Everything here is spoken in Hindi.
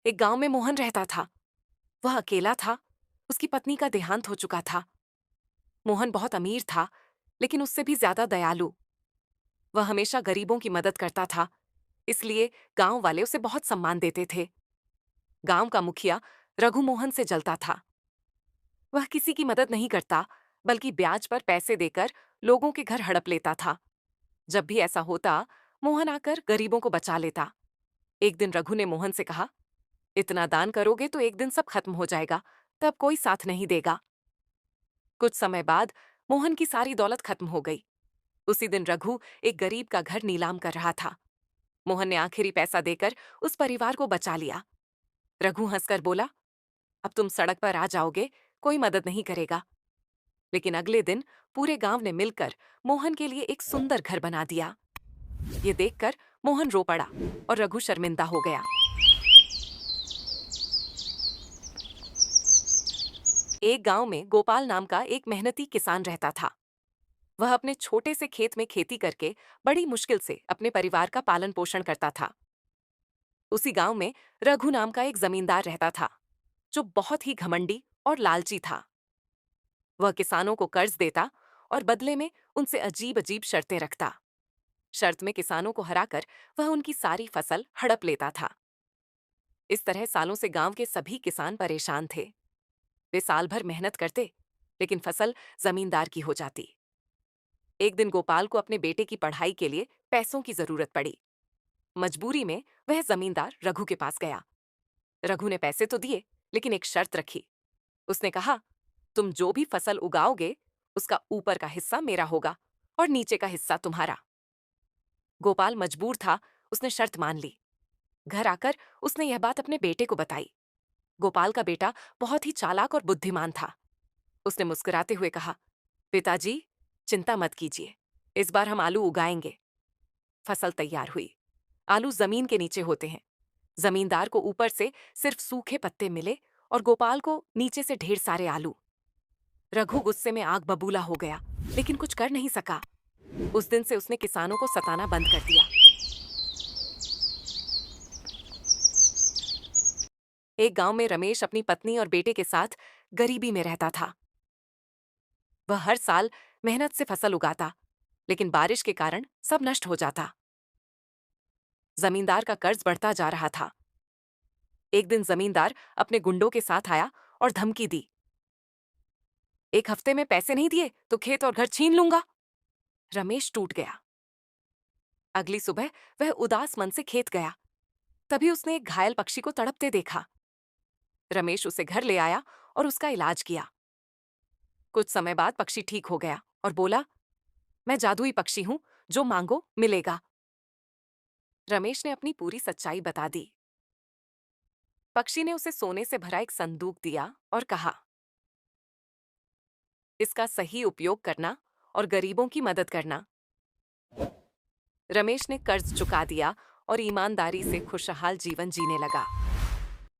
एक गांव में मोहन रहता था। वह अकेला था। उसकी पत्नी का देहांत हो चुका था। मोहन बहुत अमीर था, लेकिन उससे भी ज्यादा दयालु। वह हमेशा गरीबों की मदद करता था, इसलिए गांव वाले उसे बहुत सम्मान देते थे। गांव का मुखिया रघु मोहन से जलता था। वह किसी की मदद नहीं करता, बल्कि ब्याज पर पैसे देकर लोगों के घर हड़प लेता था। जब भी ऐसा होता, मोहन आकर गरीबों को बचा लेता। एक दिन रघु ने मोहन से कहा, इतना दान करोगे तो एक दिन सब खत्म हो जाएगा, तब कोई साथ नहीं देगा। कुछ समय बाद मोहन की सारी दौलत खत्म हो गई। उसी दिन रघु एक गरीब का घर नीलाम कर रहा था। मोहन ने आखिरी पैसा देकर उस परिवार को बचा लिया। रघु हंसकर बोला, अब तुम सड़क पर आ जाओगे, कोई मदद नहीं करेगा। लेकिन अगले दिन पूरे गांव ने मिलकर मोहन के लिए एक सुंदर घर बना दिया। ये देखकर मोहन रो पड़ा और रघु शर्मिंदा हो गया। एक गांव में गोपाल नाम का एक मेहनती किसान रहता था। वह अपने छोटे से खेत में खेती करके बड़ी मुश्किल से अपने परिवार का पालन पोषण करता था। उसी गांव में रघु नाम का एक जमींदार रहता था, जो बहुत ही घमंडी और लालची था। वह किसानों को कर्ज देता और बदले में उनसे अजीब अजीब शर्तें रखता। शर्त में किसानों को हराकर वह उनकी सारी फसल हड़प लेता था। इस तरह सालों से गांव के सभी किसान परेशान थे। वे साल भर मेहनत करते, लेकिन फसल जमींदार की हो जाती। एक दिन गोपाल को अपने बेटे की पढ़ाई के लिए पैसों की जरूरत पड़ी। मजबूरी में वह जमींदार रघु के पास गया। रघु ने पैसे तो दिए, लेकिन एक शर्त रखी। उसने कहा, तुम जो भी फसल उगाओगे, उसका ऊपर का हिस्सा मेरा होगा और नीचे का हिस्सा तुम्हारा। गोपाल मजबूर था, उसने शर्त मान ली। घर आकर उसने यह बात अपने बेटे को बताई। गोपाल का बेटा बहुत ही चालाक और बुद्धिमान था। उसने मुस्कुराते हुए कहा, पिताजी, चिंता मत कीजिए, इस बार हम आलू उगाएंगे। फसल तैयार हुई। आलू जमीन के नीचे होते हैं। जमींदार को ऊपर से सिर्फ सूखे पत्ते मिले और गोपाल को नीचे से ढेर सारे आलू। रघु गुस्से में आग बबूला हो गया, लेकिन कुछ कर नहीं सका। उस दिन से उसने किसानों को सताना बंद कर दिया। एक गांव में रमेश अपनी पत्नी और बेटे के साथ गरीबी में रहता था। वह हर साल मेहनत से फसल उगाता, लेकिन बारिश के कारण सब नष्ट हो जाता। जमींदार का कर्ज बढ़ता जा रहा था। एक दिन जमींदार अपने गुंडों के साथ आया और धमकी दी, एक हफ्ते में पैसे नहीं दिए तो खेत और घर छीन लूंगा। रमेश टूट गया। अगली सुबह वह उदास मन से खेत गया। तभी उसने एक घायल पक्षी को तड़पते देखा। रमेश उसे घर ले आया और उसका इलाज किया। कुछ समय बाद पक्षी ठीक हो गया और बोला, मैं जादुई पक्षी हूं, जो मांगो मिलेगा। रमेश ने अपनी पूरी सच्चाई बता दी। पक्षी ने उसे सोने से भरा एक संदूक दिया और कहा, इसका सही उपयोग करना और गरीबों की मदद करना। रमेश ने कर्ज चुका दिया और ईमानदारी से खुशहाल जीवन जीने लगा।